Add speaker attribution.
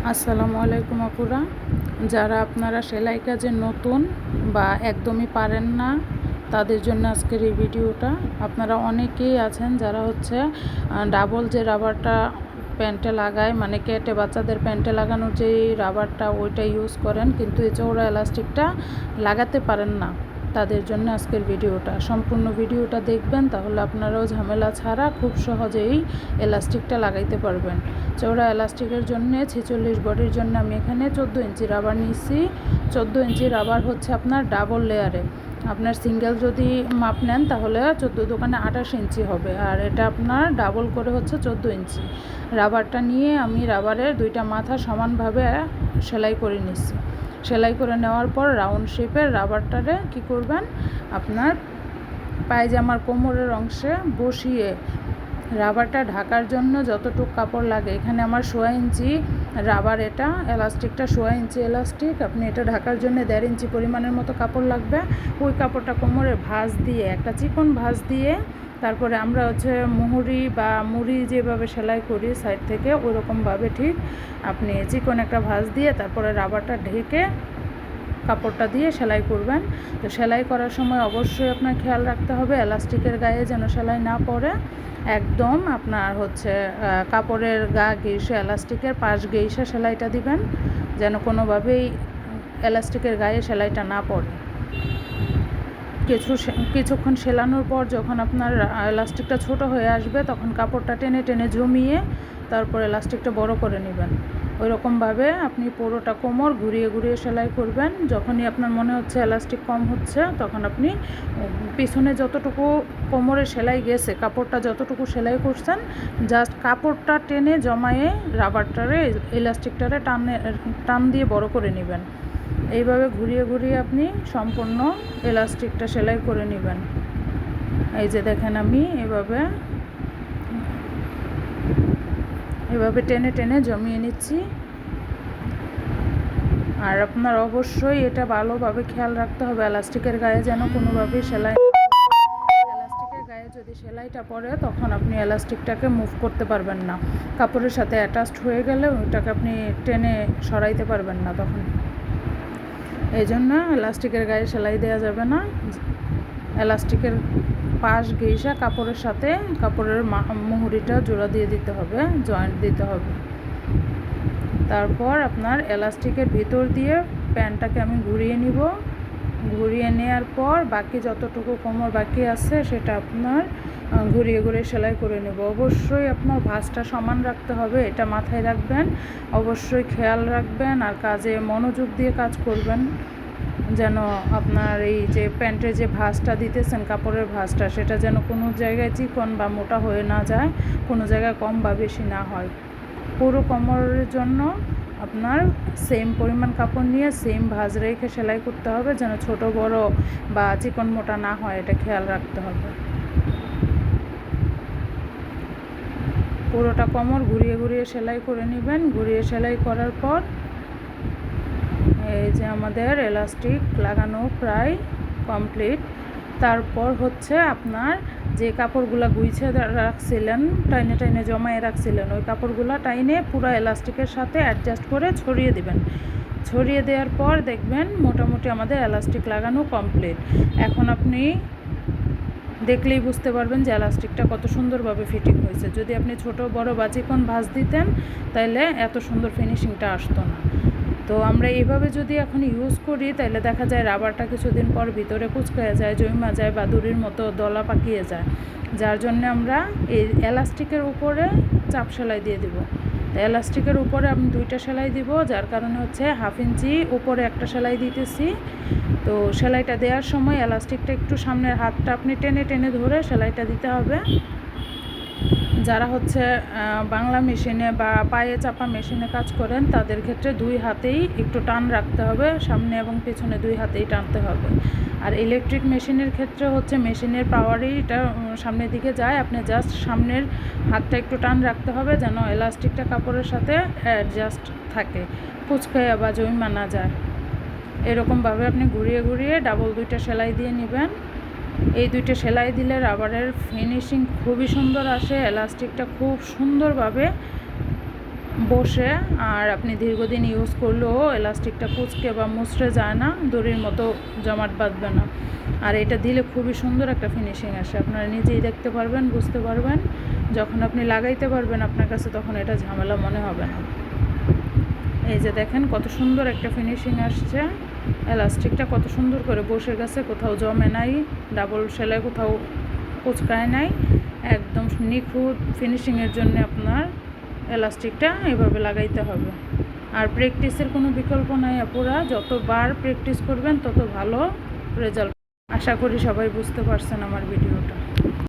Speaker 1: আসসালামু আলাইকুম আপুরা। যারা আপনারা সেলাই কাজে নতুন বা একদমই পারেন না তাদের জন্য আজকের এই ভিডিওটা। আপনারা অনেকেই আছেন যারা ডাবল যে রাবারটা প্যান্টে লাগায়, মানে কেটে বাচ্চাদের প্যান্টে লাগানোর যে রাবারটা ওইটা ইউজ করেন, কিন্তু এই চওড়া এলাস্টিকটা লাগাতে পারেন না। তাদের জন্য আজকের ভিডিওটা, সম্পূর্ণ ভিডিওটা দেখবেন, তাহলে আপনারাও ঝামেলা ছাড়া খুব সহজেই এলাস্টিকটা লাগাইতে পারবেন। চওড়া এলাস্টিকের জন্য 46 বডির জন্য আমি এখানে 14 ইঞ্চি রাবার নিয়েছি। 14 ইঞ্চি রাবার হচ্ছে আপনার ডাবল লেয়ারে। আপনার সিঙ্গেল যদি মাপ নেন তাহলে 14 দোকানে 28 ইঞ্চি হবে, আর এটা আপনার ডাবল করে হচ্ছে 14 ইঞ্চি। রাবারটা নিয়ে আমি রাবারের দুইটা মাথা সমানভাবে সেলাই করে নিচ্ছি। সেলাই করে নেওয়ার পর রাউন্ড শেপের রাবারটারে কি করবেন, আপনার পায়জামার কোমরের অংশে বসিয়ে রাবারটা ঢাকার জন্য যতটুকু কাপড় লাগে, এখানে আমার 1.5 ইঞ্চি রাবার, এটা এলাস্টিকটা 1.5 ইঞ্চি এলাস্টিক, আপনি এটা ঢাকার জন্য 1.5 ইঞ্চি পরিমাণের মতো কাপড় লাগবে। ওই কাপড়টা কোমরে ভাঁজ দিয়ে, একটা চিকন ভাঁজ দিয়ে, তারপরে আমরা মুহুরি বা মুড়ি যেভাবে সেলাই করি সাইড থেকে, ওরকমভাবে ঠিক আপনি চিকন একটা ভাঁজ দিয়ে তারপরে রাবারটা ঢেকে কাপড়টা দিয়ে সেলাই করবেন। তো সেলাই করার সময় অবশ্যই আপনার খেয়াল রাখতে হবে এলাস্টিকের গায়ে যেন সেলাই না পড়ে। একদম আপনার কাপড়ের গা ঘেঁষে এলাস্টিকের পাশ ঘেঁষে সেলাইটা দিবেন, যেন কোনোভাবেই এলাস্টিকের গায়ে সেলাইটা না পড়ে। কিছুক্ষণ সেলানোর পর যখন আপনার এলাস্টিকটা ছোট হয়ে আসবে, তখন কাপড়টা টেনে টেনে জমিয়ে তারপর এলাস্টিকটা বড় করে নেবেন। ওইরকমভাবে আপনি পুরোটা কোমর ঘুরিয়ে ঘুরিয়ে সেলাই করবেন। যখনই আপনার মনে হচ্ছে এলাস্টিক কম হচ্ছে, তখন আপনি পিছনে যতটুকু কোমরে সেলাই গেছে, কাপড়টা যতটুকু সেলাই করছেন, জাস্ট কাপড়টা টেনে জমায়ে রাবারটারে এলাস্টিকটারে টান দিয়ে বড় করে নেবেন। এইভাবে ঘুরিয়ে ঘুরিয়ে আপনি সম্পূর্ণ এলাস্টিকটা সেলাই করে নেবেন। এই যে দেখেন, আমি এভাবে টেনে টেনে জমিয়ে নিচ্ছি। আর আপনার অবশ্যই এটা ভালোভাবে খেয়াল রাখতে হবে এলাস্টিকের গায়ে যেন কোনোভাবেই এলাস্টিকের গায়ে যদি সেলাইটা পড়ে, তখন আপনি এলাস্টিকটাকে মুভ করতে পারবেন না। কাপড়ের সাথে অ্যাটাচড হয়ে গেলে ওইটাকে আপনি টেনে সরাইতে পারবেন না তখন। এই জন্য এলাস্টিকের গায়ে সেলাই দেওয়া যাবে না। এলাস্টিকের পাশ ঘেঁষা কাপড়ের সাথে কাপড়ের মুহুরিটা জোড়া দিয়ে দিতে হবে, জয়েন্ট দিতে হবে। তারপর আপনার এলাস্টিকের ভিতর দিয়ে প্যান্টটাকে আমি ঘুরিয়ে নিব। ঘুরিয়ে নেওয়ার পর বাকি যতটুকু কোমর বাকি আছে সেটা আপনার ঘুরিয়ে ঘুরিয়ে সেলাই করে নেব। অবশ্যই আপনার ভাঁজটা সমান রাখতে হবে, এটা মাথায় রাখবেন, অবশ্যই খেয়াল রাখবেন। আর কাজে মনোযোগ দিয়ে কাজ করবেন, যেন আপনার এই যে প্যান্টের যে ভাঁজটা দিতেছেন, কাপড়ের ভাঁজটা, সেটা যেন কোনো জায়গায় চিকন বা মোটা হয়ে না যায়, কোনো জায়গায় কম বা বেশি না হয়। পুরো কোমরের জন্য আপনার সেম পরিমাণ কাপড় নিয়ে সেম ভাঁজ রেখে সেলাই করতে হবে, যেন ছোট বড় বা চিকন মোটা না হয়, এটা খেয়াল রাখতে হবে। পুরোটা কোমর ঘুরিয়ে ঘুরিয়ে সেলাই করে নেবেন। ঘুরিয়ে সেলাই করার পর এই যে আমাদের এলাস্টিক লাগানো প্রায় কমপ্লিট। তারপর আপনার যে কাপড়গুলো গুইছে রাখছিলেন, টাইনে টাইনে জমায়ে রাখছিলেন, ওই কাপড়গুলো টাইনে পুরো এলাস্টিকের সাথে অ্যাডজাস্ট করে ছড়িয়ে দিবেন। ছড়িয়ে দেওয়ার পর দেখবেন মোটামুটি আমাদের এলাস্টিক লাগানো কমপ্লিট। এখন আপনি দেখলেই বুঝতে পারবেন যে এলাস্টিকটা কত সুন্দরভাবে ফিটিং হয়েছে। যদি আপনি ছোট বড় বা চিকন ভাঁজ দিতেন, তাহলে এত সুন্দর ফিনিশিংটা আসতো না। তো আমরা এইভাবে যদি এখন ইউজ করি, তাহলে দেখা যায় রাবারটা কিছুদিন পর ভিতরে কুচকায়া যায়, জমা যায় বা দড়ির মতো দলা পাকিয়ে যায়। যার জন্য আমরা এই এলাস্টিকের উপরে চাপ সেলাই দিয়ে দিব। এলাস্টিকের উপরে আমি 2টা সেলাই দিব, যার কারণে 1/2 ইঞ্চি উপরে একটা সেলাই দিতেছি। তো সেলাইটা দেওয়ার সময় এলাস্টিকটা একটু সামনের হাতটা আপনি টেনে টেনে ধরে সেলাইটা দিতে হবে। যারা বাংলা মেশিনে বা পায়ে চাপা মেশিনে কাজ করেন, তাদের ক্ষেত্রে 2 হাতেই একটু টান রাখতে হবে, সামনে এবং পেছনে 2 হাতেই টানতে হবে। আর ইলেকট্রিক মেশিনের ক্ষেত্রে মেশিনের পাওয়ারেই এটা সামনের দিকে যায়, আপনি জাস্ট সামনের হাতটা একটু টান রাখতে হবে, যেন এলাস্টিকটা কাপড়ের সাথে অ্যাডজাস্ট থাকে, কুচকায়া বা জমা না যায়। এরকমভাবে আপনি ঘুরিয়ে ঘুরিয়ে ডাবল 2টা সেলাই দিয়ে নেবেন। এই 2টা সেলাই দিলে রাবারের ফিনিশিং খুবই সুন্দর আসে, এলাস্টিকটা খুব সুন্দরভাবে বসে, আর আপনি দীর্ঘদিন ইউজ করলেও এলাস্টিকটা কুঁচকে বা মুচড়ে যায় না, দড়ির মতো জমাট বাঁধবে না। আর এটা দিলে খুবই সুন্দর একটা ফিনিশিং আসে, আপনারা নিজেই দেখতে পারবেন, বুঝতে পারবেন। যখন আপনি লাগাইতে পারবেন আপনার কাছে, তখন এটা ঝামেলা মনে হবে না। এই যে দেখেন কত সুন্দর একটা ফিনিশিং আসছে, এলাস্টিকটা কত সুন্দর করে বসে গেছে, কোথাও জমে নাই, ডাবল সেলাই কোথাও কুচকায় নাই, একদম নিখুঁত ফিনিশিংয়ের জন্য আপনার এলাস্টিকটা এভাবে লাগাইতে হবে। আর প্র্যাকটিসের কোনো বিকল্প নাই আপুরা, যতবার প্র্যাকটিস করবেন তত ভালো রেজাল্ট। আশা করি সবাই বুঝতে পারছেন আমার ভিডিওটা।